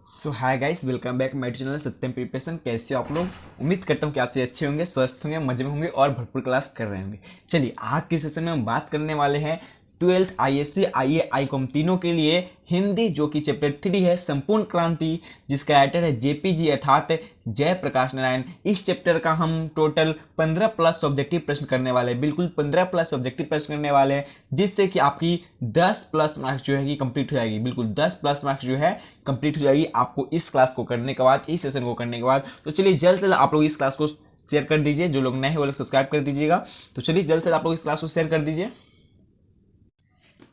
So hi guys, welcome back my channel Satyam preparation. कैसे हो आप लोग? उम्मीद करता हूँ कि आप सभी अच्छे होंगे, स्वस्थ होंगे, मजे में होंगे और भरपूर क्लास कर रहे होंगे। चलिए, आज के सेशन में हम बात करने वाले हैं 12th आईएससी आईए आईकॉम तीनों के लिए हिंदी, जो कि चैप्टर 3 है संपूर्ण क्रांति, जिसका राइटर है जेपीजी अर्थात जयप्रकाश नारायण। इस चैप्टर का हम टोटल 15 प्लस ऑब्जेक्टिव प्रश्न करने वाले हैं, बिल्कुल 15 प्लस ऑब्जेक्टिव प्रश्न करने वाले हैं, जिससे कि आपकी 10 प्लस मार्क्स जो है कि कंप्लीट हो जाएगी। बिल्कुल 10 प्लस मार्क्स जो है कंप्लीट हो जाएगी आपको इस क्लास को करने के बाद, इस सेशन को करने के बाद। तो चलिए, जल्द से जल्द आप लोग इस क्लास को शेयर कर दीजिए। जो लोग नए हैं वो लोग सब्सक्राइब कर दीजिएगा। तो चलिए, जल्द से जल्द आप लोग इस क्लास को शेयर कर दीजिए।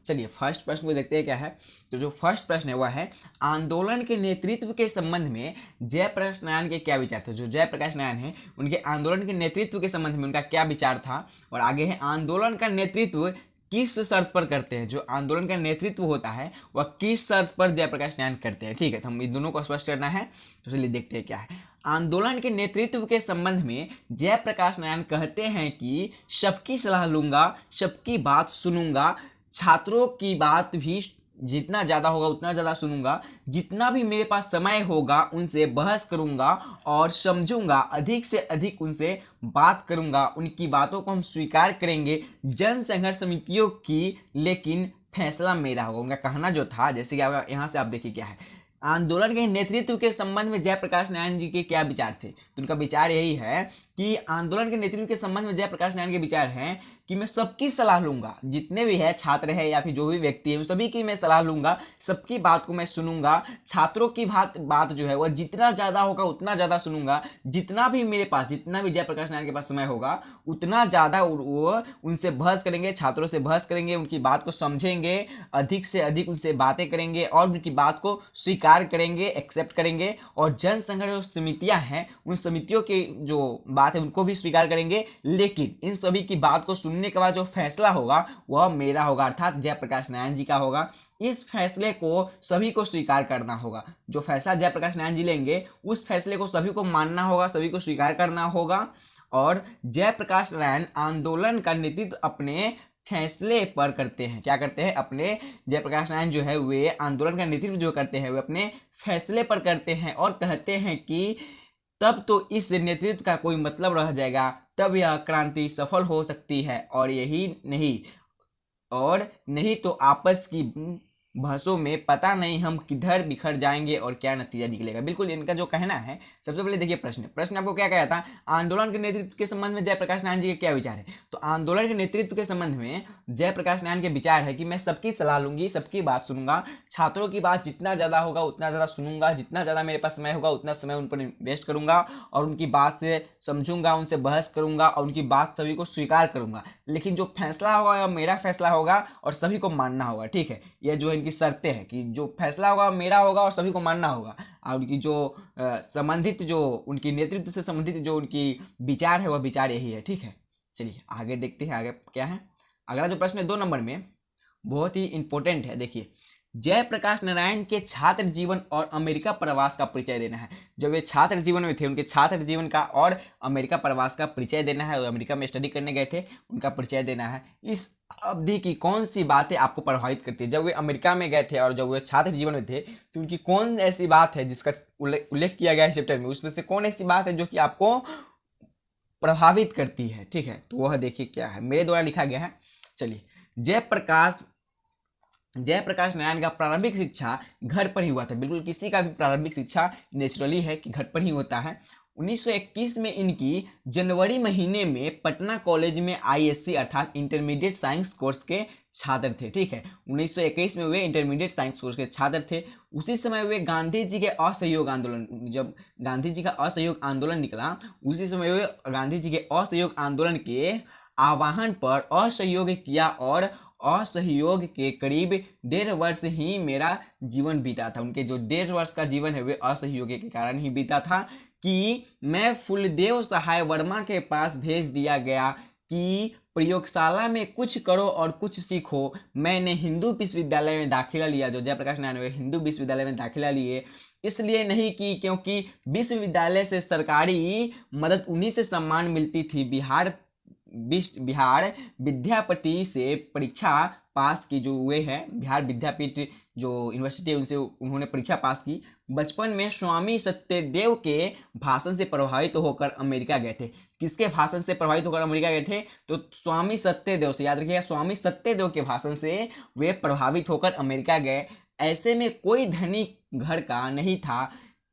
चलिए, फर्स्ट प्रश्न को देखते हैं क्या है। तो जो फर्स्ट प्रश्न है वह है, आंदोलन के नेतृत्व के संबंध में जयप्रकाश नारायण के क्या विचार थे। जो जयप्रकाश नारायण है, उनके आंदोलन के नेतृत्व के संबंध में उनका क्या विचार था। और आगे है, आंदोलन का नेतृत्व किस शर्त पर करते हैं। जो आंदोलन का नेतृत्व होता है वह किस शर्त पर जयप्रकाश नारायण करते हैं। ठीक है, तो हम इन दोनों को स्पष्ट करना है। तो चलिए देखते हैं क्या है। आंदोलन के नेतृत्व के संबंध में जयप्रकाश नारायण कहते हैं कि सबकी सलाह लूंगा, सबकी बात सुनूंगा, छात्रों की बात भी जितना ज़्यादा होगा उतना ज़्यादा सुनूंगा, जितना भी मेरे पास समय होगा उनसे बहस करूंगा और समझूंगा, अधिक से अधिक उनसे बात करूंगा, उनकी बातों को हम स्वीकार करेंगे जन संघर्ष समितियों की, लेकिन फैसला मेरा होगा। उनका कहना जो था, जैसे कि यहाँ से आप देखिए क्या है, आंदोलन के नेतृत्व के संबंध में जयप्रकाश नारायण जी के क्या विचार थे। तो उनका विचार यही है कि आंदोलन के नेतृत्व के संबंध में जयप्रकाश नारायण के विचार हैं कि मैं सबकी सलाह लूंगा, जितने भी है छात्र है या फिर जो भी व्यक्ति है, उन सभी की मैं सलाह लूंगा, सबकी बात को मैं सुनूंगा, छात्रों की बात जो है वह जितना ज्यादा होगा उतना ज्यादा सुनूंगा, जितना भी मेरे पास, जितना भी जयप्रकाश नारायण के पास समय होगा उतना ज्यादा वो उनसे बहस करेंगे, छात्रों से बहस करेंगे, उनकी बात को समझेंगे, अधिक से अधिक उनसे बातें करेंगे और उनकी बात को स्वीकार करेंगे, एक्सेप्ट करेंगे। और जन संघर्ष जो समितियां हैं, उन समितियों की जो बात है उनको भी स्वीकार करेंगे, लेकिन इन सभी की बात को सुनने के बाद जो फैसला होगा वह मेरा होगा, अर्थात जयप्रकाश नारायण जी का होगा। इस फैसले को सभी को स्वीकार करना होगा। जो फैसला जयप्रकाश नारायण जी लेंगे उस फैसले को सभी को मानना होगा, सभी को स्वीकार करना होगा। और जयप्रकाश नारायण आंदोलन का नेतृत्व अपने फैसले पर करते हैं। क्या करते हैं? अपने जयप्रकाश नारायण जो है वे आंदोलन का नेतृत्व जो करते हैं वे अपने फैसले पर करते हैं और कहते हैं कि तब तो इस नेतृत्व का कोई मतलब रह जाएगा, तब यह क्रांति सफल हो सकती है। और नहीं तो आपस की बहसों में पता नहीं हम किधर बिखर जाएंगे और क्या नतीजा निकलेगा। बिल्कुल इनका जो कहना है। सबसे पहले देखिए, प्रश्न आपको क्या कहता है, आंदोलन के नेतृत्व के संबंध में जयप्रकाश नारायण जी के क्या विचार है। तो आंदोलन के नेतृत्व के संबंध में जयप्रकाश नारायण के विचार है कि मैं सबकी सलाह लूंगी, सबकी बात सुनूंगा, छात्रों की बात जितना ज्यादा होगा उतना ज्यादा सुनूंगा, जितना ज्यादा मेरे पास समय होगा उतना समय उन पर इन्वेस्ट करूंगा और उनकी बात से समझूंगा, उनसे बहस करूंगा और उनकी बात सभी को स्वीकार करूंगा, लेकिन जो फैसला होगा वह मेरा फैसला होगा और सभी को मानना होगा। ठीक है, यह जो इनकी शर्तें हैं कि जो फैसला होगा मेरा होगा और सभी को मानना होगा। और उनकी जो संबंधित, जो उनकी नेतृत्व से संबंधित जो उनकी विचार है वह विचार यही है। ठीक है, चलिए आगे देखते हैं आगे क्या है। अगला जो प्रश्न है 2 नंबर में, बहुत ही इंपॉर्टेंट है। देखिए, जयप्रकाश नारायण के छात्र जीवन और अमेरिका प्रवास का परिचय देना है। जब वे छात्र जीवन में थे उनके छात्र जीवन का और अमेरिका प्रवास का परिचय देना है। अमेरिका में स्टडी करने गए थे, उनका परिचय देना है। इस अवधि की कौन सी बातें आपको प्रभावित करती है। जब वे अमेरिका में गए थे और जब वे छात्र जीवन में थे तो उनकी कौन ऐसी बात है जिसका उल्लेख किया गया है चैप्टर में, उसमें से कौन ऐसी बात है जो कि आपको प्रभावित करती है। ठीक है, तो वह देखिए क्या है, मेरे द्वारा लिखा गया है। चलिए, जयप्रकाश नारायण का प्रारंभिक शिक्षा घर पर ही हुआ था। बिल्कुल किसी का भी प्रारंभिक शिक्षा नेचुरली है कि घर पर ही होता है। 1921 में इनकी जनवरी महीने में पटना कॉलेज में आईएससी अर्थात इंटरमीडिएट साइंस कोर्स के छात्र थे। ठीक है, 1921 में वे इंटरमीडिएट साइंस कोर्स के छात्र थे। उसी समय वे गांधी जी के असहयोग आंदोलन, जब गांधी जी का असहयोग आंदोलन निकला उसी समय वे गांधी जी के असहयोग आंदोलन के आह्वान पर असहयोग किया और असहयोग के करीब 1.5 वर्ष ही मेरा जीवन बीता था। उनके जो 1.5 वर्ष का जीवन है वे असहयोग के कारण ही बीता था कि मैं फूलदेव सहाय वर्मा के पास भेज दिया गया कि प्रयोगशाला में कुछ करो और कुछ सीखो। मैंने हिंदू विश्वविद्यालय में दाखिला लिया। जो जयप्रकाश नारायण हिंदू विश्वविद्यालय में दाखिला लिए इसलिए नहीं कि क्योंकि विश्वविद्यालय से सरकारी मदद उन्हीं से सम्मान मिलती थी। बिहार विद्यापति से परीक्षा पास की, जो हुए हैं बिहार विद्यापीठ जो यूनिवर्सिटी है उनसे उन्होंने परीक्षा पास की। बचपन में स्वामी सत्यदेव के भाषण से प्रभावित होकर अमेरिका गए थे। किसके भाषण से प्रभावित होकर अमेरिका गए थे? तो स्वामी सत्यदेव से, याद रखिएगा, स्वामी सत्यदेव के भाषण से वे प्रभावित होकर अमेरिका गए। ऐसे में कोई धनी घर का नहीं था,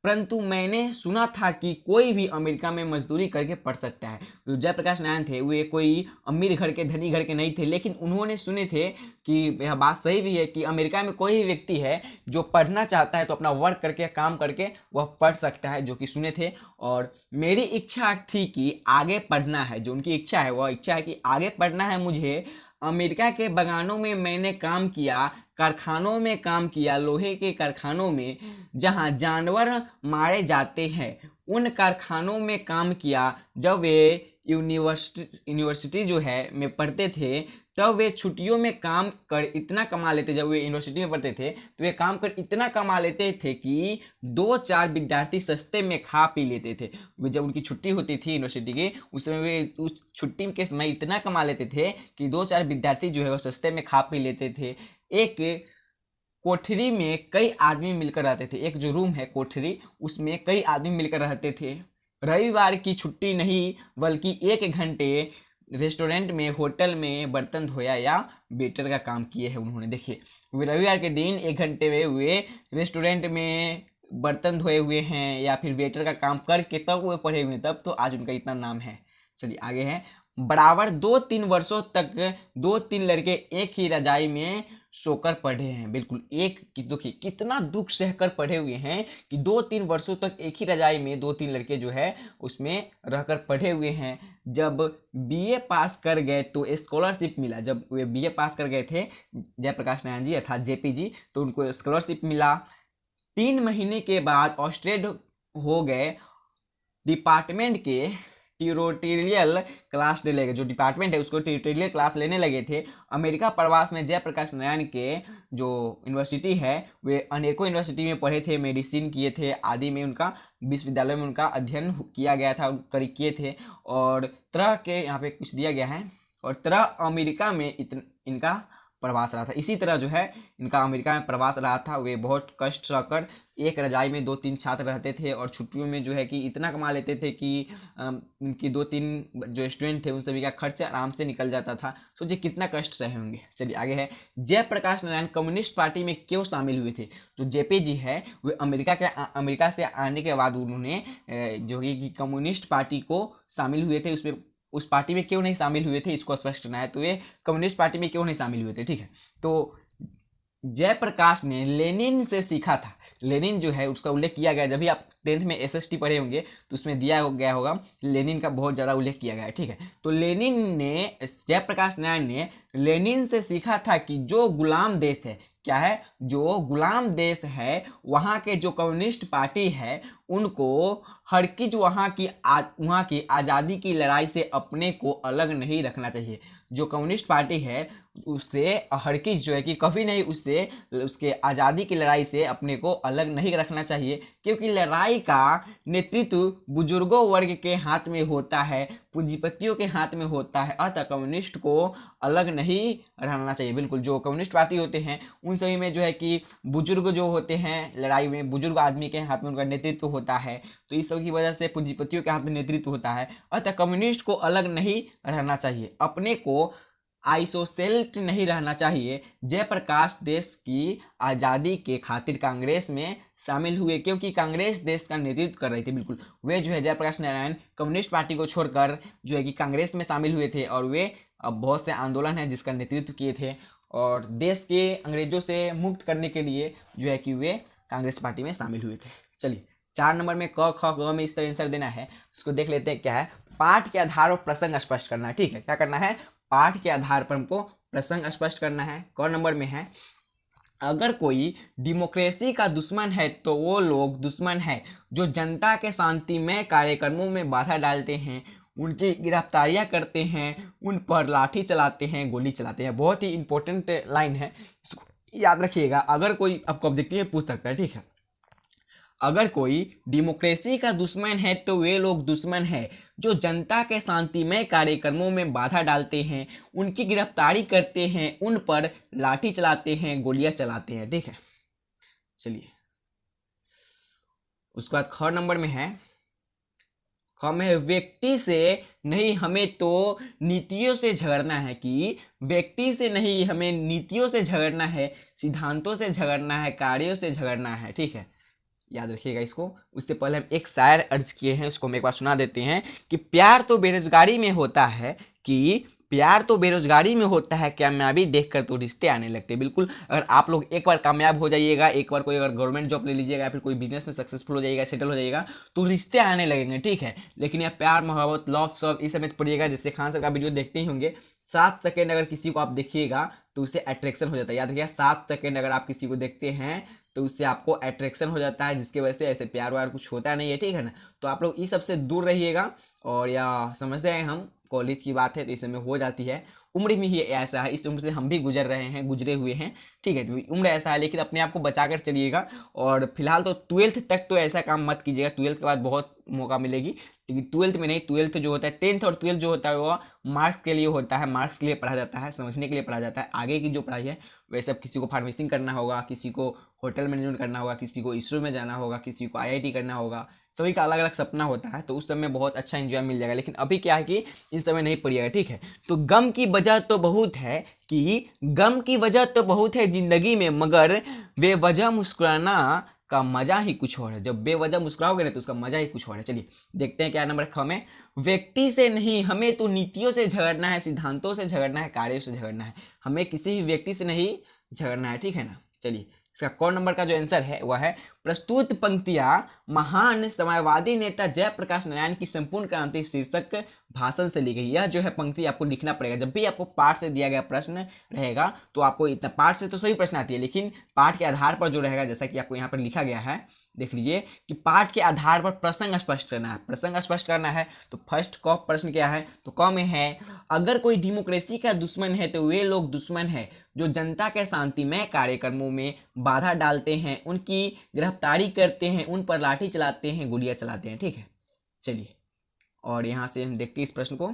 परंतु मैंने सुना था कि कोई भी अमेरिका में मजदूरी करके पढ़ सकता है। तो जयप्रकाश नारायण थे वे कोई अमीर घर के, धनी घर के नहीं थे, लेकिन उन्होंने सुने थे कि यह बात सही भी है कि अमेरिका में कोई भी व्यक्ति है जो पढ़ना चाहता है तो अपना वर्क करके, काम करके वह पढ़ सकता है, जो कि सुने थे। और मेरी इच्छा थी कि आगे पढ़ना है, जो उनकी इच्छा है वह इच्छा है कि आगे पढ़ना है मुझे। अमेरिका के बागानों में मैंने काम किया, कारखानों में काम किया, लोहे के कारखानों में जहां जानवर मारे जाते हैं उन कारखानों में काम किया। जब वे यूनिवर्सिटी जो है में पढ़ते थे तब वे छुट्टियों में काम कर इतना कमा लेते, जब वे यूनिवर्सिटी में पढ़ते थे तो वे काम कर इतना कमा लेते थे कि 2-4 विद्यार्थी सस्ते में खा पी लेते थे। वे जब उनकी छुट्टी होती थी यूनिवर्सिटी की, उस समय वे उस छुट्टी के समय इतना कमा लेते थे कि 2-4 विद्यार्थी जो है वो सस्ते में खा पी लेते थे। एक कोठरी में कई आदमी मिलकर रहते थे, एक जो रूम है कोठरी, उसमें कई आदमी मिलकर रहते थे। रविवार की छुट्टी नहीं बल्कि 1 घंटे रेस्टोरेंट में, होटल में बर्तन धोया या वेटर का काम किए हैं उन्होंने। देखिए, वे रविवार के दिन 1 घंटे में वे रेस्टोरेंट में बर्तन धोए हुए हैं या फिर वेटर का काम करके तब वे पढ़े हुए हैं, तब तो आज उनका इतना नाम है। चलिए आगे है। बराबर 2-3 वर्षों तक 2-3 लड़के एक ही रजाई में सोकर पढ़े हैं। बिल्कुल, एक देखिए कितना दुख सहकर पढ़े हुए हैं कि 2-3 वर्षों तक एक ही रजाई में 2-3 लड़के जो है उसमें रहकर पढ़े हुए हैं। जब बीए पास कर गए तो स्कॉलरशिप मिला। जब वे बीए पास कर गए थे जयप्रकाश नारायण जी अर्थात जेपी जी, तो उनको स्कॉलरशिप मिला। 3 महीने के बाद ऑस्ट्रेट हो गए। डिपार्टमेंट के ट्यूटोरियल क्लास ले लगे, जो डिपार्टमेंट है उसको ट्यूटोरियल क्लास लेने लगे थे। अमेरिका प्रवास में जयप्रकाश नारायण के जो यूनिवर्सिटी है वे अनेकों यूनिवर्सिटी में पढ़े थे, मेडिसिन किए थे आदि में, उनका विश्वविद्यालय में उनका अध्ययन किया गया था, किए थे। और तरह के यहाँ पे कुछ दिया गया है, और तरह अमेरिका में इनका प्रवास रहा था। इसी तरह जो है इनका अमेरिका में प्रवास रहा था। वे बहुत कष्ट सहकर एक रजाई में 2-3 छात्र रहते थे और छुट्टियों में जो है कि इतना कमा लेते थे कि इनकी 2-3 जो स्टूडेंट थे उन सभी का खर्च आराम से निकल जाता था। सोचिए कितना कष्ट सहे होंगे। चलिए आगे है। जयप्रकाश नारायण कम्युनिस्ट पार्टी में क्यों शामिल हुए थे? जो जेपी जी है वे अमेरिका से आने के बाद उन्होंने जो कि कम्युनिस्ट पार्टी को शामिल हुए थे। उसमें उस पार्टी में क्यों नहीं शामिल हुए थे इसको स्पष्ट करना है। तो ये कम्युनिस्ट पार्टी में क्यों नहीं शामिल हुए थे, ठीक है। तो जयप्रकाश ने लेनिन से सीखा था। लेनिन जो है उसका उल्लेख किया गया, जब भी आप 10th में एसएसटी पढ़े होंगे तो उसमें दिया गया होगा, लेनिन का बहुत ज़्यादा उल्लेख किया गया है, ठीक है। तो लेनिन ने, जयप्रकाश नारायण ने लेनिन से सीखा था कि जो गुलाम देश है, क्या है, जो गुलाम देश है वहाँ के जो कम्युनिस्ट पार्टी है उनको हर चीज वहाँ की आज़ादी की लड़ाई से अपने को अलग नहीं रखना चाहिए। जो कम्युनिस्ट पार्टी है उससे हर चीज जो है कि कभी नहीं उससे उसके आज़ादी की लड़ाई से अपने को अलग नहीं रखना चाहिए, क्योंकि लड़ाई का नेतृत्व बुजुर्गों वर्ग के हाथ में होता है, पूंजीपतियों के हाथ में होता है। अतः कम्युनिस्ट को अलग नहीं रहना चाहिए। बिल्कुल, जो कम्युनिस्ट पार्टी होते हैं उन सभी में जो है कि बुजुर्ग जो होते हैं लड़ाई में, बुजुर्ग आदमी के हाथ में उनका नेतृत्व होता है, तो इस सब की वजह से पूंजीपतियों के हाथ में नेतृत्व होता है। अतः कम्युनिस्ट को अलग नहीं रहना चाहिए, अपने को आइसोसेल्ट नहीं रहना चाहिए। जयप्रकाश देश की आज़ादी के खातिर कांग्रेस में शामिल हुए, क्योंकि कांग्रेस देश का नेतृत्व कर रही थी। बिल्कुल, वे जो है जयप्रकाश नारायण कम्युनिस्ट पार्टी को छोड़कर जो है कि कांग्रेस में शामिल हुए थे, और वे अब बहुत से आंदोलन हैं जिसका नेतृत्व किए थे, और देश के अंग्रेजों से मुक्त करने के लिए जो है कि वे कांग्रेस पार्टी में शामिल हुए थे। चलिए 4 नंबर में क ख ग में इस तरह आंसर देना है, उसको देख लेते हैं। क्या है, पाठ के आधार पर प्रसंग स्पष्ट करना है, ठीक है। क्या करना है, पाठ के आधार पर हमको प्रसंग स्पष्ट करना है। क नंबर में है, अगर कोई डेमोक्रेसी का दुश्मन है तो वो लोग दुश्मन है जो जनता के शांतिमय कार्यक्रमों में बाधा डालते हैं, उनकी गिरफ्तारियां करते हैं, उन पर लाठी चलाते हैं, गोली चलाते हैं। बहुत ही इंपॉर्टेंट लाइन है, इसको याद रखिएगा। अगर कोई आपको ऑब्जेक्टिव में पूछ सकता है, ठीक है। अगर कोई डेमोक्रेसी का दुश्मन है तो वे लोग दुश्मन है जो जनता के शांतिमय कार्यक्रमों में बाधा डालते हैं, उनकी गिरफ्तारी करते हैं, उन पर लाठी चलाते हैं, गोलियां चलाते हैं। ठीक है, चलिए उसके बाद ख नंबर में है, हमें व्यक्ति से नहीं, हमें तो नीतियों से झगड़ना है। कि व्यक्ति से नहीं, हमें नीतियों से झगड़ना है, सिद्धांतों से झगड़ना है, कार्यों से झगड़ना है। ठीक है, याद रखिएगा इसको। उससे पहले हम एक शायर अर्ज किए हैं, उसको हम एक बार सुना देते हैं कि प्यार तो बेरोजगारी में होता है, कि प्यार तो बेरोजगारी में होता है, कामयाबी देखकर तो रिश्ते आने लगते हैं। बिल्कुल, अगर आप लोग एक बार कामयाब हो जाइएगा, एक बार कोई अगर गवर्नमेंट जॉब ले लीजिएगा या फिर कोई बिजनेस में सक्सेसफुल हो जाइएगा, सेटल हो जाइएगा, तो रिश्ते आने लगेंगे। ठीक है, लेकिन यह प्यार, मोहब्बत, लव सब इस समझ पड़िएगा। जैसे खान सर का वीडियो देखते ही होंगे, 7 सेकेंड अगर किसी को आप देखिएगा तो उससे अट्रैक्शन हो जाता है। याद रखिएगा, 7 सेकेंड अगर आप किसी को देखते हैं तो उससे आपको अट्रैक्शन हो जाता है, जिसकी वजह से ऐसे प्यार व्यार कुछ होता नहीं है। ठीक है ना, तो आप लोग इस सबसे दूर रहिएगा। और या समझते हैं हम, कॉलेज की बात है तो इस समय हो जाती है, उम्र में ही ऐसा है, इस उम्र से हम भी गुजर रहे हैं, गुजरे हुए हैं। ठीक है, तो उम्र ऐसा है, लेकिन अपने आप को बचा कर चलिएगा। और फिलहाल तो 12th तक तो ऐसा काम मत कीजिएगा, 12th के बाद बहुत मौका मिलेगी, लेकिन 12th में नहीं। 12th जो होता है, 10th और 12th जो होता है वो मार्क्स के लिए होता है, मार्क्स के लिए पढ़ा जाता है, समझने के लिए पढ़ा जाता है। आगे की जो पढ़ाई है वैसे, अब किसी को फार्मेसिंग करना होगा, किसी को होटल मैनेजमेंट करना होगा, किसी को इसरो में जाना होगा, किसी को IIT करना होगा, सभी का अलग अलग सपना होता है, तो उस समय बहुत अच्छा एंजॉय मिल जाएगा। लेकिन अभी क्या है कि इस समय नहीं पड़िएगा। ठीक है, तो गम की वजह तो बहुत है, कि गम की वजह तो बहुत है जिंदगी में, मगर बेवजह मुस्कुराना का मजा ही कुछ और है। जब बेवजह मुस्कुराओगे ना तो उसका मजा ही कुछ और है। चलिए देखते हैं क्या नंबर ख में, व्यक्ति से नहीं, हमें तो नीतियों से झगड़ना है, सिद्धांतों से झगड़ना है, कार्यों से झगड़ना है। हमें किसी भी व्यक्ति से नहीं झगड़ना है। ठीक है ना, चलिए इसका क नंबर का जो आंसर है वह है, प्रस्तुत पंक्तियां महान समाजवादी नेता जयप्रकाश नारायण की संपूर्ण क्रांति शीर्षक भाषण से ली गई। यह जो है पंक्ति आपको लिखना पड़ेगा। जब भी आपको पाठ से दिया गया प्रश्न रहेगा तो आपको इतना, पाठ से तो सभी प्रश्न आती है, लेकिन पाठ के आधार पर जो रहेगा, जैसा कि आपको यहाँ पर लिखा गया है, देख लीजिए कि पाठ के आधार पर प्रसंग स्पष्ट करना है। प्रसंग स्पष्ट करना है तो फर्स्ट क प्रश्न क्या है, तो क में है, अगर कोई डेमोक्रेसी का दुश्मन है तो वे लोग दुश्मन है जो जनता के शांतिमय कार्यक्रमों में बाधा डालते हैं, उनकी गिरफ्तारी करते हैं, उन पर लाठी चलाते हैं, गोलियां चलाते हैं। ठीक है, चलिए और यहाँ से हम देखते हैं इस प्रश्न को।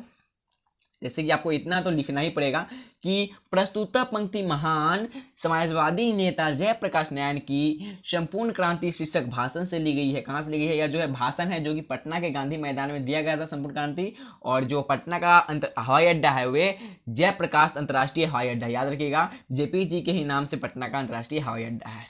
जैसे कि आपको इतना तो लिखना ही पड़ेगा कि प्रस्तुत पंक्ति महान समाजवादी नेता जयप्रकाश नारायण की संपूर्ण क्रांति शीर्षक भाषण से ली गई है। कहाँ से ली गई है? यह जो है भाषण है जो कि पटना के गांधी मैदान में दिया गया था, संपूर्ण क्रांति। और जो पटना का हवाई अड्डा है वे जयप्रकाश अंतर्राष्ट्रीय हवाई अड्डा, याद रखिएगा, JP जी के ही नाम से पटना का अंतर्राष्ट्रीय हवाई अड्डा है।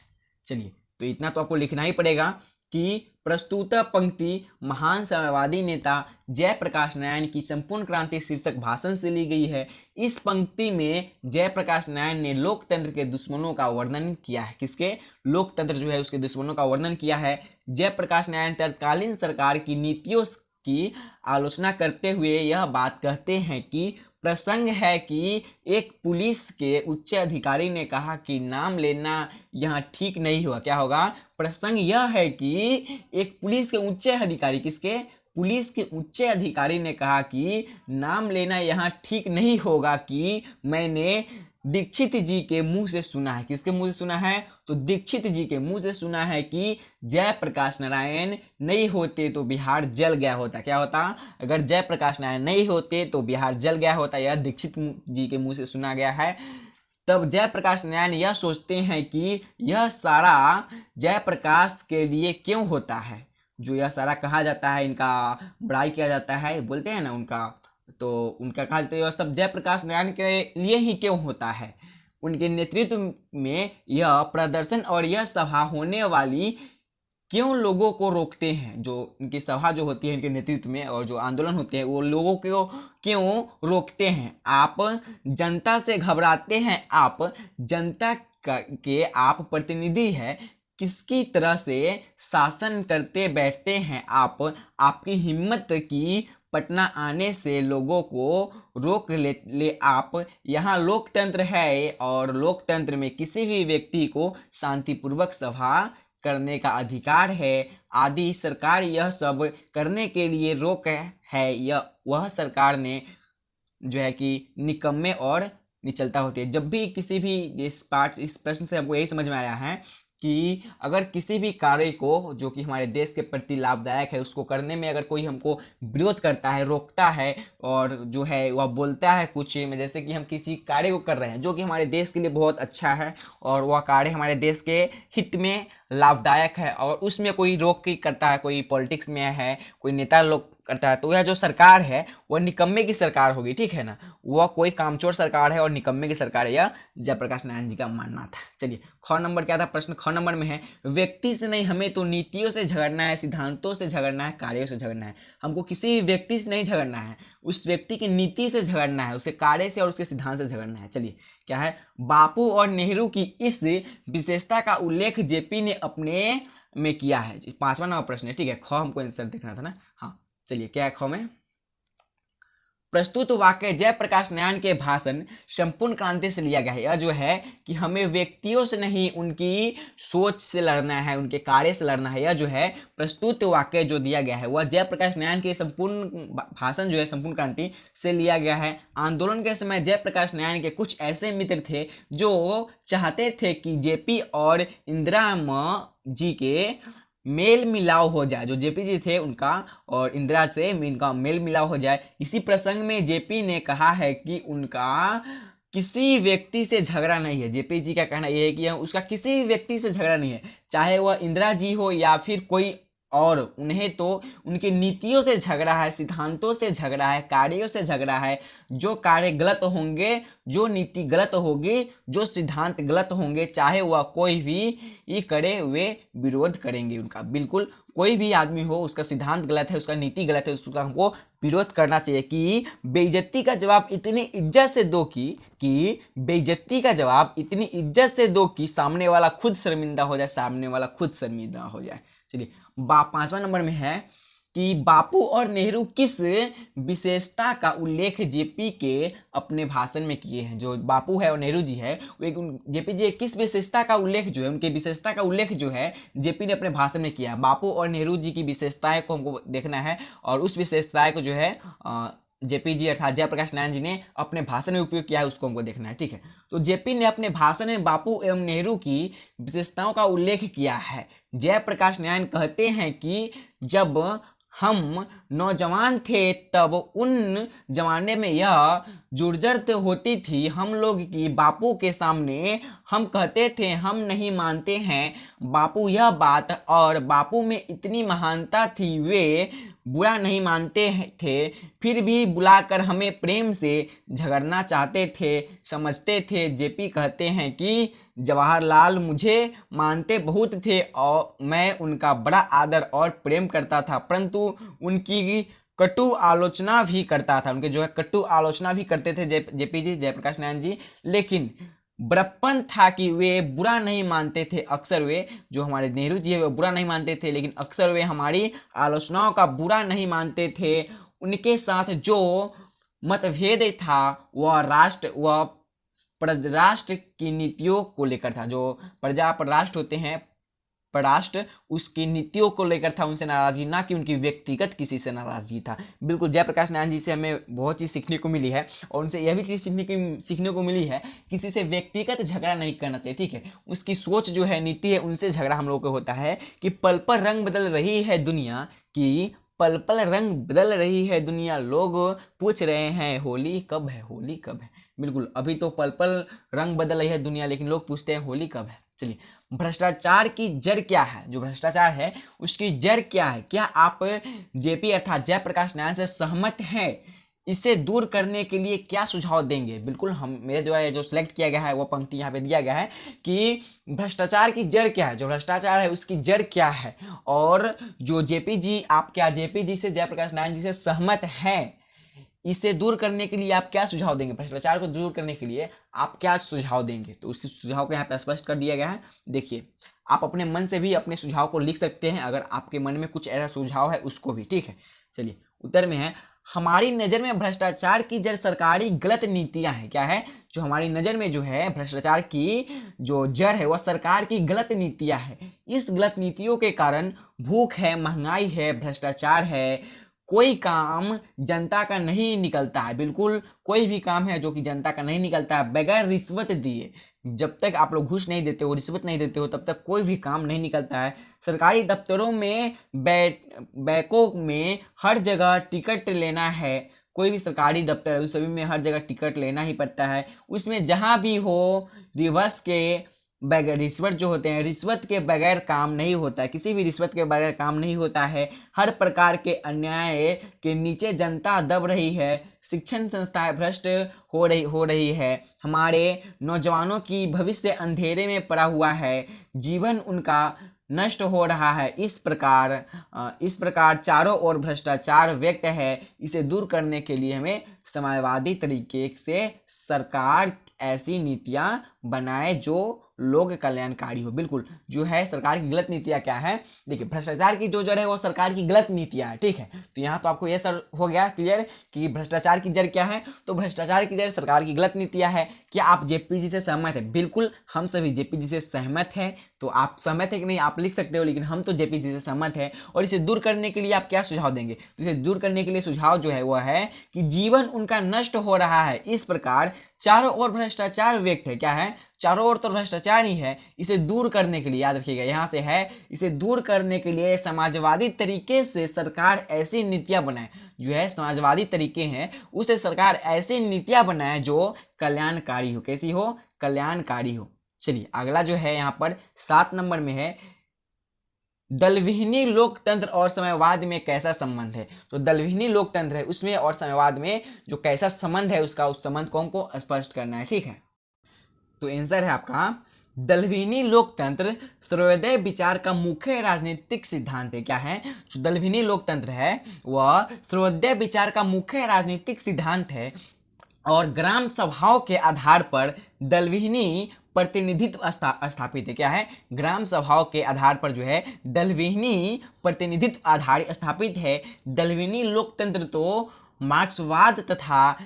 चलिए तो इतना तो आपको लिखना ही पड़ेगा कि प्रस्तुत पंक्ति महान समाजवादी नेता जयप्रकाश नारायण की संपूर्ण क्रांति शीर्षक भाषण से ली गई है। इस पंक्ति में जयप्रकाश नारायण ने लोकतंत्र के दुश्मनों का वर्णन किया है। किसके? लोकतंत्र जो है उसके दुश्मनों का वर्णन किया है। जयप्रकाश नारायण तत्कालीन सरकार की नीतियों की आलोचना करते हुए यह बात कहते हैं कि प्रसंग है कि एक पुलिस के उच्च अधिकारी ने कहा कि नाम लेना यहाँ ठीक नहीं होगा। क्या होगा? प्रसंग यह है कि एक पुलिस के उच्च अधिकारी, किसके? पुलिस के उच्च अधिकारी ने कहा कि नाम लेना यहाँ ठीक नहीं होगा, कि मैंने दीक्षित जी के मुंह से सुना है। किसके मुंह से सुना है? तो दीक्षित जी के मुंह से सुना है कि जयप्रकाश नारायण नहीं होते तो बिहार जल गया होता। क्या होता? अगर जयप्रकाश नारायण नहीं होते तो बिहार जल गया होता। यह दीक्षित जी के मुंह से सुना गया है। तब जयप्रकाश नारायण यह सोचते हैं कि यह सारा जयप्रकाश के लिए क्यों होता है। जो यह सारा कहा जाता है, इनका बड़ाई किया जाता है, बोलते हैं ना उनका, तो उनका कहा जाता है यह सब जयप्रकाश नारायण के लिए ही क्यों होता है। उनके नेतृत्व में यह प्रदर्शन और यह सभा होने वाली क्यों लोगों को रोकते हैं। जो उनकी सभा जो होती है इनके नेतृत्व में और जो आंदोलन होते हैं वो लोगों को क्यों रोकते हैं। आप जनता से घबराते हैं, आप जनता के आप प्रतिनिधि हैं, किसकी तरह से शासन करते बैठते हैं आप। आपकी हिम्मत की पटना आने से लोगों को रोक ले आप। यहाँ लोकतंत्र है और लोकतंत्र में किसी भी व्यक्ति को शांतिपूर्वक सभा करने का अधिकार है आदि। सरकार यह सब करने के लिए रोक है, यह वह सरकार ने जो है कि निकम्मे और निचलता होती है। जब भी किसी भी इस प्रश्न से हमको यही समझ में आया है कि अगर किसी भी कार्य को जो कि हमारे देश के प्रति लाभदायक है उसको करने में अगर कोई हमको विरोध करता है, रोकता है और जो है वह बोलता है कुछ में, जैसे कि हम किसी कार्य को कर रहे हैं जो कि हमारे देश के लिए बहुत अच्छा है और वह कार्य हमारे देश के हित में लाभदायक है और उसमें कोई रोक की करता है, कोई पॉलिटिक्स में है, कोई नेता लोग करता है, तो यह जो सरकार है वह निकम्मे की सरकार होगी, ठीक है ना। वह कोई कामचोर सरकार है और निकम्मे की सरकार है, यह जयप्रकाश नारायण जी का मानना था। चलिए ख नंबर क्या था, प्रश्न ख नंबर में है, व्यक्ति से नहीं हमें तो नीतियों से झगड़ना है, सिद्धांतों से झगड़ना है, कार्यों से झगड़ना है। हमको किसी भी व्यक्ति से नहीं झगड़ना है, उस व्यक्ति की नीति से झगड़ना है, उसके कार्य से और उसके सिद्धांत से झगड़ना है। चलिए क्या है, बापू और नेहरू की इस विशेषता का उल्लेख जेपी ने अपने में किया है। 5वां नंबर प्रश्न है, ठीक है। ख हमको आंसर देखना था ना, हाँ चलिए क्या है ख में, प्रस्तुत वाक्य जयप्रकाश नारायण के भाषण संपूर्ण क्रांति से लिया गया है। यह जो है कि हमें व्यक्तियों से नहीं उनकी सोच से लड़ना है, उनके कार्य से लड़ना है। यह जो है प्रस्तुत वाक्य जो दिया गया है वह जयप्रकाश नारायण के संपूर्ण भाषण जो है संपूर्ण क्रांति से लिया गया है। आंदोलन के समय जयप्रकाश नारायण के कुछ ऐसे मित्र थे जो चाहते थे कि जेपी और इंदिरा जी के मेल मिलाव हो जाए, जो जेपी जी थे उनका और इंदिरा से इनका मेल मिलाव हो जाए। इसी प्रसंग में जेपी ने कहा है कि उनका किसी व्यक्ति से झगड़ा नहीं है। जेपी जी का कहना यह है कि उसका किसी व्यक्ति से झगड़ा नहीं है, चाहे वह इंदिरा जी हो या फिर कोई और, उन्हें तो उनकी नीतियों से झगड़ा है, सिद्धांतों से झगड़ा है, कार्यों से झगड़ा है। जो कार्य गलत होंगे, जो नीति गलत होगी, जो सिद्धांत गलत होंगे, चाहे वह कोई भी करे वे विरोध करेंगे उनका। बिल्कुल कोई भी आदमी हो, उसका सिद्धांत गलत है, उसका नीति गलत है, उसका हमको विरोध करना चाहिए। कि बेइज्जती का जवाब इतनी इज्जत से दो कि बेइज्जती का जवाब इतनी इज्जत से दो कि सामने वाला खुद शर्मिंदा हो जाए, सामने वाला खुद शर्मिंदा हो जाए। चलिए 5वां नंबर में है कि बापू और नेहरू किस विशेषता का उल्लेख जेपी के अपने भाषण में किए हैं। जो बापू है और नेहरू जी है, जेपी जी किस विशेषता का उल्लेख जो है, उनके विशेषता का उल्लेख जो है जेपी ने अपने भाषण में किया है। बापू और नेहरू जी की विशेषताएं को हमको देखना है और उस विशेषताएं को जो है जेपी जी अर्थात जयप्रकाश नारायण जी ने अपने भाषण में उपयोग किया है, उसको हमको देखना है, ठीक है। तो जेपी ने अपने भाषण में बापू एवं नेहरू की विशेषताओं का उल्लेख किया है। जयप्रकाश नारायण कहते हैं कि जब हम नौजवान थे तब उन जमाने में यह जुर्जरत होती थी हम लोग की बापू के सामने हम कहते थे हम नहीं मानते हैं बापू यह बात, और बापू में इतनी महानता थी वे बुरा नहीं मानते थे, फिर भी बुलाकर हमें प्रेम से झगड़ना चाहते थे, समझते थे। जेपी कहते हैं कि जवाहरलाल मुझे मानते बहुत थे और मैं उनका बड़ा आदर और प्रेम करता था, परंतु उनकी कटु आलोचना भी करता था, उनके जो है कटु आलोचना भी करते थे जेपी जी जयप्रकाश नारायण जी। लेकिन बड़प्पन था कि वे बुरा नहीं मानते थे, अक्सर वे जो हमारे नेहरू जी है वे बुरा नहीं मानते थे, लेकिन अक्सर वे हमारी आलोचनाओं का बुरा नहीं मानते थे। उनके साथ जो मतभेद था वह परराष्ट्र की नीतियों को लेकर था। जो प्रजा परराष्ट्र होते हैं, परराष्ट्र, उसकी नीतियों को लेकर था उनसे नाराजगी, ना कि उनकी व्यक्तिगत किसी से नाराजगी था। बिल्कुल जयप्रकाश नारायण जी से हमें बहुत चीज़ सीखने को मिली है और उनसे यह भी चीज़ सीखने को मिली है किसी से व्यक्तिगत झगड़ा नहीं करना चाहिए, ठीक है। उसकी सोच जो है, नीति है, उनसे झगड़ा हम लोग को होता है। कि पल पल रंग बदल रही है दुनिया की, पल पल रंग बदल रही है दुनिया, लोग पूछ रहे हैं होली कब है, होली कब है। बिल्कुल अभी तो पल पल रंग बदल रही है दुनिया, लेकिन लोग पूछते हैं होली कब है। चलिए भ्रष्टाचार की जड़ क्या है, जो भ्रष्टाचार है उसकी जड़ क्या है, क्या आप जेपी अर्थात जयप्रकाश नारायण से सहमत हैं? इसे दूर करने के लिए क्या सुझाव देंगे? बिल्कुल हम मेरे द्वारा जो सिलेक्ट किया गया है वो पंक्ति यहाँ पे दिया गया है कि भ्रष्टाचार की जड़ क्या है, जो भ्रष्टाचार है उसकी जड़ क्या है, और जो जेपी जी, आप क्या जेपी जी से जयप्रकाश नारायण जी से सहमत हैं? इसे दूर करने के लिए आप क्या सुझाव देंगे? भ्रष्टाचार को दूर करने के लिए आप क्या सुझाव देंगे? तो उसी सुझाव को यहाँ पे स्पष्ट कर दिया गया है। देखिए आप अपने मन से भी अपने सुझाव को लिख सकते हैं, अगर आपके मन में कुछ ऐसा सुझाव है उसको भी, ठीक है। चलिए उत्तर में है, हमारी नज़र में भ्रष्टाचार की जड़ सरकारी गलत नीतियां हैं। क्या है? जो हमारी नज़र में जो है भ्रष्टाचार की जो जड़ है वह सरकार की गलत नीतियां है। इस गलत नीतियों के कारण भूख है, महंगाई है, भ्रष्टाचार है, कोई काम जनता का नहीं निकलता है, बिल्कुल कोई भी काम है जो कि जनता का नहीं निकलता है बगैर रिश्वत दिए। जब तक आप लोग घूस नहीं देते हो, रिश्वत नहीं देते हो, तब तक कोई भी काम नहीं निकलता है। सरकारी दफ्तरों में बैंकों में हर जगह टिकट लेना है, कोई भी सरकारी दफ्तर है उस सभी में हर जगह टिकट लेना ही पड़ता है। उसमें जहाँ भी हो रिवर्स के बगैर रिश्वत जो होते हैं, रिश्वत के बगैर काम नहीं होता है, किसी भी रिश्वत के बगैर काम नहीं होता है। हर प्रकार के अन्याय के नीचे जनता दब रही है, शिक्षण संस्थाएं भ्रष्ट हो रही है, हमारे नौजवानों की भविष्य अंधेरे में पड़ा हुआ है, जीवन उनका नष्ट हो रहा है। इस प्रकार चारों ओर भ्रष्टाचार व्यक्त है। इसे दूर करने के लिए हमें समाजवादी तरीके से सरकार ऐसी नीतियां बनाए जो लोग कल्याणकारी हो। बिल्कुल जो है सरकार की गलत नीतियां क्या है, देखिए भ्रष्टाचार की जो जड़ है वो सरकार की गलत नीतियां है, ठीक है। तो यहाँ तो आपको ये सर हो गया क्लियर कि भ्रष्टाचार की जड़ क्या है। तो भ्रष्टाचार की जड़ सरकार की गलत नीतियां है। क्या आप जेपी जी से सहमत है? बिल्कुल हम सभी जेपी जी से सहमत हैं। तो आप सहमत है कि नहीं आप लिख सकते हो, लेकिन हम तो जेपी जी से सहमत है। और इसे दूर करने के लिए आप क्या सुझाव देंगे? तो इसे दूर करने के लिए सुझाव जो है वह है कि जीवन उनका नष्ट हो रहा है। इस प्रकार चारों ओर भ्रष्टाचार व्यक्त है। क्या है? चारों ओर तो भ्रष्टाचार ही है। इसे दूर करने के लिए याद रखिएगा, यहाँ से है, इसे दूर करने के लिए समाजवादी तरीके से सरकार ऐसी नीतियां बनाए, जो है समाजवादी तरीके हैं उसे सरकार ऐसी नीतियां बनाए जो कल्याणकारी हो। कैसी हो? कल्याणकारी हो। चलिए अगला जो है यहाँ पर 7 नंबर में है, दलविहीनी लोकतंत्र और साम्यवाद में कैसा संबंध है। तो दलविहीनी लोकतंत्र है उसमें और साम्यवाद में जो कैसा संबंध है उसका, उस संबंध को हमको स्पष्ट करना है, ठीक है। तो आंसर है आपका दलविहीनी लोकतंत्र सर्वोदय विचार का मुख्य राजनीतिक सिद्धांत है। क्या है? जो दलविहीनी लोकतंत्र है वह सर्वोदय विचार का मुख्य राजनीतिक सिद्धांत है और ग्राम सभाओं के आधार पर दलविहीनी प्रतिनिधित्व स्थापित है। क्या है? ग्राम सभाओं के आधार पर जो है दलविहीनी प्रतिनिधित्व आधार स्थापित है। दलविहीनी लोकतंत्र तो मार्क्सवाद तथा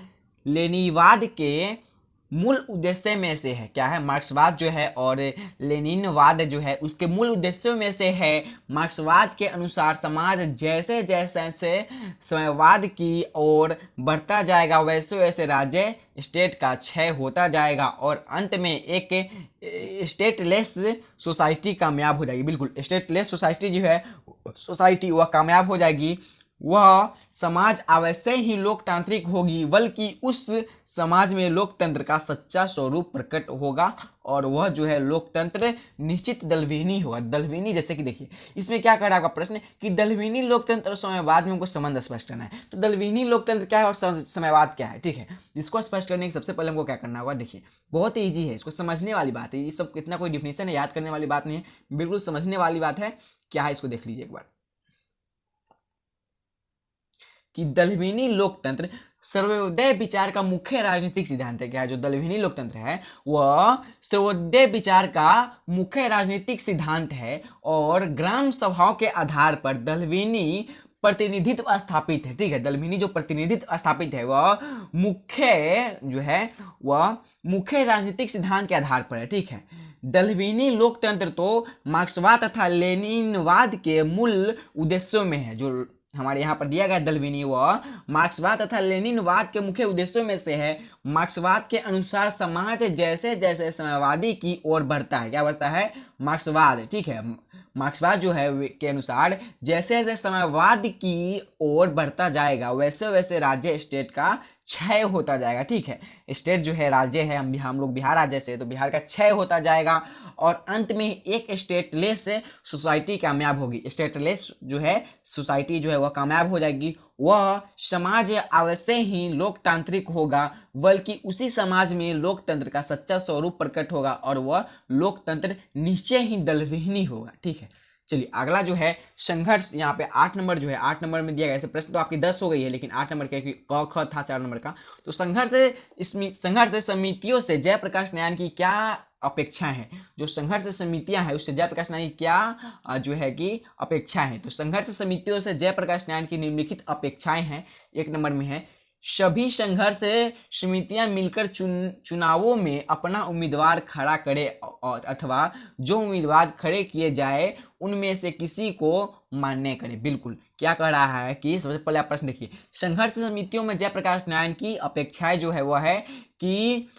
लेनिनवाद के मूल उद्देश्य में से है। क्या है? मार्क्सवाद जो है और लेनिनवाद जो है उसके मूल उद्देश्यों में से है। मार्क्सवाद के अनुसार समाज जैसे जैसे साम्यवाद की ओर बढ़ता जाएगा वैसे वैसे राज्य स्टेट का क्षय होता जाएगा और अंत में एक स्टेटलेस सोसाइटी कामयाब हो जाएगी। बिल्कुल स्टेटलेस सोसाइटी जो है सोसाइटी वह कामयाब हो जाएगी। वह समाज अवश्य ही लोकतांत्रिक होगी, बल्कि उस समाज में लोकतंत्र का सच्चा स्वरूप प्रकट होगा और वह जो है लोकतंत्र निश्चित दलविहीनी होगा। दलविहीनी जैसे कि देखिए इसमें क्या कर रहा है आपका प्रश्न कि दलविहीनी लोकतंत्र और साम्यवाद में हमको संबंध स्पष्ट करना है। तो दलविहीनी लोकतंत्र क्या है और साम्यवाद क्या है, ठीक है। इसको स्पष्ट करने के सबसे पहले हमको क्या करना होगा, देखिए बहुत ही ईजी है, इसको समझने वाली बात है। ये सब इतना कोई डिफिनेशन है, याद करने वाली बात नहीं है, बिल्कुल समझने वाली बात है। क्या है इसको देख लीजिए एक बार कि दलविहीनी लोकतंत्र सर्वोदय विचार का मुख्य राजनीतिक सिद्धांत है। क्या है? जो दलविहीनी लोकतंत्र है वह सर्वोदय विचार का मुख्य राजनीतिक सिद्धांत है और ग्राम सभाओं के आधार पर दलविहीनी प्रतिनिधित्व स्थापित है, ठीक है। दलविहीनी जो प्रतिनिधित्व स्थापित है वह मुख्य जो है वह मुख्य राजनीतिक सिद्धांत के आधार पर है, ठीक है। दलविहीनी लोकतंत्र तो मार्क्सवाद तथा लेनिनवाद के मूल उद्देश्यों में है। जो हमारे यहाँ पर दिया गया दलविहीनी वह मार्क्सवाद तथा लेनिनवाद के मुख्य उद्देश्यों में से है। मार्क्सवाद के अनुसार समाज जैसे जैसे साम्यवादी की ओर बढ़ता है, क्या बढ़ता है? मार्क्सवाद, ठीक है। मार्क्सवाद जो है के अनुसार जैसे जैसे साम्यवाद की ओर बढ़ता जाएगा वैसे वैसे राज्य स्टेट का क्षय होता जाएगा, ठीक है। स्टेट जो है राज्य है, हम लोग बिहार राज्य से, तो बिहार का क्षय होता जाएगा और अंत में एक स्टेटलेस सोसाइटी कामयाब होगी। स्टेटलेस जो है सोसाइटी जो है वह कामयाब हो जाएगी। वह समाज अवश्य ही लोकतांत्रिक होगा, बल्कि उसी समाज में लोकतंत्र का सच्चा स्वरूप प्रकट होगा और वह लोकतंत्र निश्चय ही दलविहीनी होगा, ठीक है। चलिए अगला जो है संघर्ष, यहाँ पे 8 नंबर जो है 8 नंबर में दिया गया। ऐसे प्रश्न तो आपकी 10 हो गई है, लेकिन 8 नंबर के क ख था 4 नंबर का। तो संघर्ष समितियों से जयप्रकाश नारायण की क्या अपेक्षाएं हैं? जो संघर्ष समितियां हैं उससे जयप्रकाश नारायण की क्या जो है कि अपेक्षा है। तो संघर्ष समितियों से जयप्रकाश नारायण की निम्नलिखित अपेक्षाएं हैं। 1 नंबर में है सभी संघर्ष समितियां मिलकर चुनावों में अपना उम्मीदवार खड़ा करे अथवा जो उम्मीदवार खड़े किए जाए उनमें से किसी को मान्य करे। बिल्कुल क्या कह रहा है कि सबसे पहले आप प्रश्न देखिए, संघर्ष समितियों में जयप्रकाश नारायण की अपेक्षाएं जो है वह है कि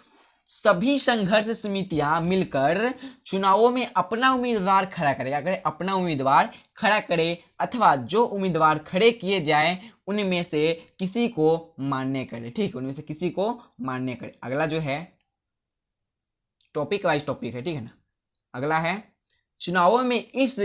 सभी संघर्ष समितियां मिलकर चुनावों में अपना उम्मीदवार खड़ा करे, क्या करे, अपना उम्मीदवार खड़ा करे अथवा जो उम्मीदवार खड़े किए जाए उनमें से किसी को मान्य करे। ठीक है, उनमें से किसी को मान्य करे। अगला जो है टॉपिक वाइज टॉपिक है, ठीक है ना। अगला है चुनावों में इस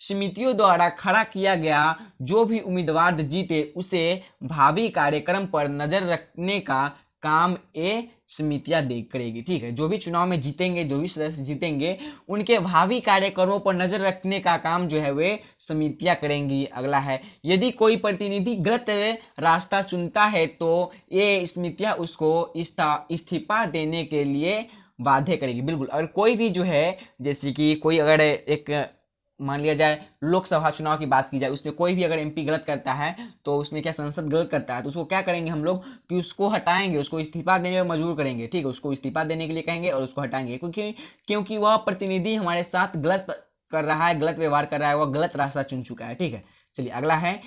समितियों द्वारा खड़ा किया गया जो भी उम्मीदवार जीते उसे भावी कार्यक्रम पर नजर रखने का काम ये समितियां करेगी। ठीक है, जो भी चुनाव में जीतेंगे, जो भी सदस्य जीतेंगे, उनके भावी कार्यक्रमों पर नजर रखने का काम जो है वे समितियां करेंगी। अगला है यदि कोई प्रतिनिधि गलत रास्ता चुनता है तो ये समितियां उसको इस्तीफा देने के लिए बाध्य करेगी। बिल्कुल, अगर कोई भी जो है, जैसे कि कोई अगर एक मान लिया जाए लोकसभा चुनाव की बात की जाए, उसमें कोई भी अगर एमपी गलत करता है तो उसमें क्या संसद गलत करता है तो उसको क्या करेंगे हम लोग कि उसको हटाएंगे, उसको इस्तीफा देने में मजबूर करेंगे। ठीक है, उसको इस्तीफा देने के लिए कहेंगे और उसको हटाएंगे, क्योंकि वह प्रतिनिधि हमारे साथ गलत कर रहा है, गलत व्यवहार कर रहा है, वह गलत रास्ता चुन चुका है। ठीक है, चलिए अगला है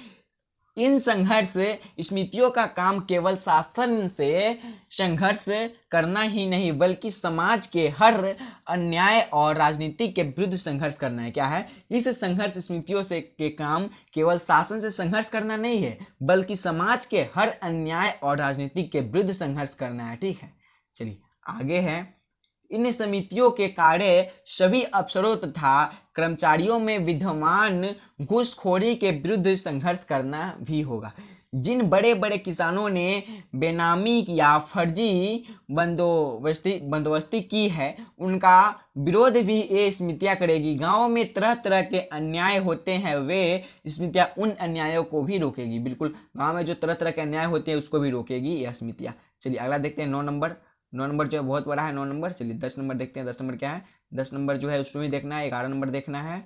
इन संघर्ष समितियों का काम केवल शासन से संघर्ष करना ही नहीं बल्कि समाज के हर अन्याय और राजनीति के विरुद्ध संघर्ष करना है। क्या है, इस संघर्ष समितियों से के काम केवल शासन से संघर्ष करना नहीं है बल्कि समाज के हर अन्याय और राजनीति के विरुद्ध संघर्ष करना है। ठीक है, चलिए आगे है इन समितियों के कार्य सभी अफसरों तथा कर्मचारियों में विद्यमान घूसखोरी के विरुद्ध संघर्ष करना भी होगा। जिन बड़े बड़े किसानों ने बेनामी या फर्जी बंदोबस्ती की है उनका विरोध भी ये समितियां करेगी। गांव में तरह तरह के अन्याय होते हैं, वे समितियां उन अन्यायों को भी रोकेगी। बिल्कुल, गांव में जो तरह तरह के अन्याय होते हैं उसको भी रोकेगी यह समितियां। चलिए अगला देखते हैं 9 नंबर। 9 नंबर जो है बहुत बड़ा है 9 नंबर। चलिए 10 नंबर देखते हैं। 10 नंबर क्या है, 10 नंबर जो है उसमें भी देखना है, 11 नंबर देखना है।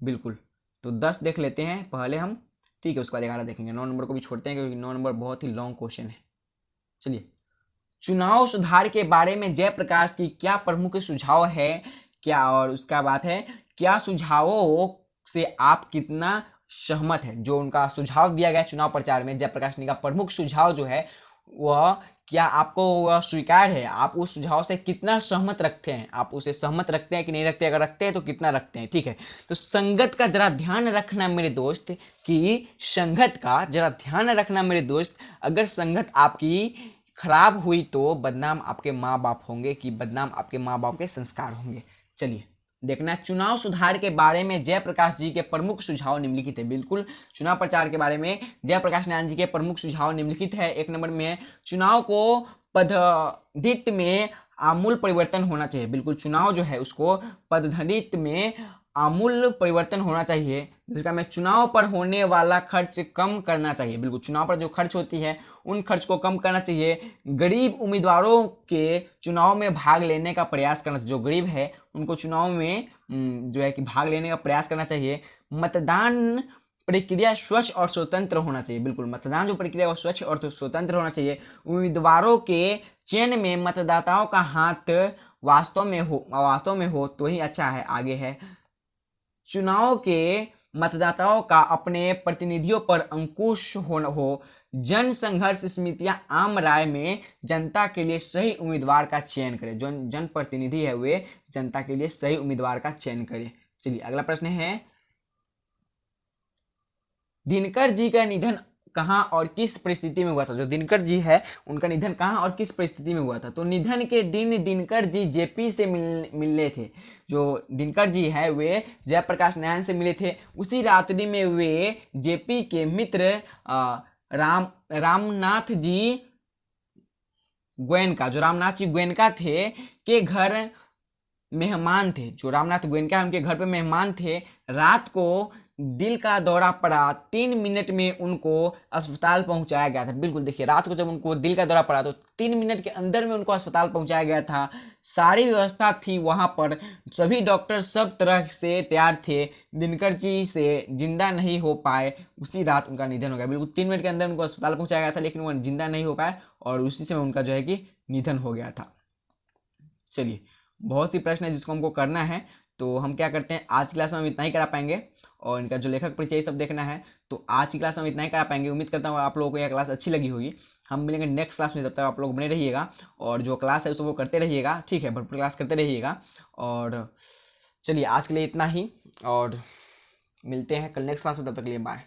बिल्कुल, तो 10 देख लेते हैं पहले हम, ठीक है, उसके बाद 11 देखेंगे। 9 नंबर को भी छोड़ते हैं क्योंकि 9 नंबर बहुत ही लॉन्ग क्वेश्चन है। चलिए, चुनाव सुधार के बारे में जयप्रकाश की क्या प्रमुख सुझाव है, क्या और उसका बात है क्या सुझावों से आप कितना सहमत है। जो उनका सुझाव दिया गया चुनाव प्रचार में जयप्रकाश जी का प्रमुख सुझाव जो है वह क्या आपको वह स्वीकार है, आप उस सुझाव से कितना सहमत रखते हैं, आप उसे सहमत रखते हैं कि नहीं रखते, अगर रखते हैं तो कितना रखते हैं। ठीक है, तो संगत का जरा ध्यान रखना मेरे दोस्त, कि संगत का जरा ध्यान रखना मेरे दोस्त, अगर संगत आपकी खराब हुई तो बदनाम आपके माँ बाप होंगे, कि बदनाम आपके माँ बाप के संस्कार होंगे। चलिए देखना, चुनाव सुधार के बारे में जयप्रकाश जी के प्रमुख सुझाव निम्नलिखित है। बिल्कुल, चुनाव प्रचार के बारे में जयप्रकाश नारायण जी के प्रमुख सुझाव निम्नलिखित है। 1 नंबर में चुनाव को पद्धति में आमूल परिवर्तन होना चाहिए। बिल्कुल, चुनाव जो है उसको पद्धति में आमूल परिवर्तन होना चाहिए, जिसका में चुनाव पर होने वाला खर्च कम करना चाहिए। बिल्कुल, चुनाव पर जो खर्च होती है उन खर्च को कम करना चाहिए। गरीब उम्मीदवारों के चुनाव में भाग लेने का प्रयास करना चाहिए, जो गरीब है उनको चुनाव में जो है कि भाग लेने का प्रयास करना चाहिए। मतदान प्रक्रिया स्वच्छ और स्वतंत्र होना चाहिए। बिल्कुल, मतदान जो प्रक्रिया वो स्वच्छ और स्वतंत्र होना चाहिए। उम्मीदवारों के चयन में मतदाताओं का हाथ वास्तव में हो तो ही अच्छा है। आगे है चुनाव के मतदाताओं का अपने प्रतिनिधियों पर अंकुश हो। जन संघर्ष समितियां आम राय में जनता के लिए सही उम्मीदवार का चयन करें। जो जन प्रतिनिधि है वे जनता के लिए सही उम्मीदवार का चयन करें। चलिए अगला प्रश्न है, दिनकर जी का निधन कहां और किस परिस्थिति में हुआ था। जो दिनकर जी है उनका निधन कहां और किस परिस्थिति में हुआ था। तो निधन के दिन दिनकर जी जेपी से मिलने थे। जो दिनकर जी है वे जयप्रकाश नारायण से मिले थे। उसी रात्रि में वे जेपी के मित्र रामनाथ जी गोयनका, जो रामनाथ जी गोयनका थे, के घर मेहमान थे। जो रामनाथ गोयनका उनके घर पे मेहमान थे। रात को दिल का दौरा पड़ा, 3 मिनट में उनको अस्पताल पहुंचाया गया था। बिल्कुल देखिए, रात को जब उनको दिल का दौरा पड़ा तो 3 मिनट के अंदर में उनको अस्पताल पहुंचाया गया था। सारी व्यवस्था थी वहां पर, सभी डॉक्टर सब तरह से तैयार थे। दिनकर जी से जिंदा नहीं हो पाए, उसी रात उनका निधन हो गया। बिल्कुल 3 मिनट के अंदर उनको अस्पताल पहुंचाया गया था, लेकिन वो जिंदा नहीं हो पाए और उसी समय उनका जो है कि निधन हो गया था। चलिए, बहुत सी प्रश्न है जिसको हमको करना है, तो हम क्या करते हैं, आज की क्लास में हम इतना ही करा पाएंगे और इनका जो लेखक परिचय सब देखना है, तो आज की क्लास में हम इतना ही करा पाएंगे। उम्मीद करता हूँ आप लोगों को यह क्लास अच्छी लगी होगी। हम मिलेंगे नेक्स्ट क्लास में, तब तक आप लोग बने रहिएगा और जो क्लास है उसको वो करते रहिएगा, ठीक है, भरपूर क्लास करते रहिएगा। और चलिए, आज के लिए इतना ही और मिलते हैं कल नेक्स्ट क्लास में, तब तक के लिए बाय।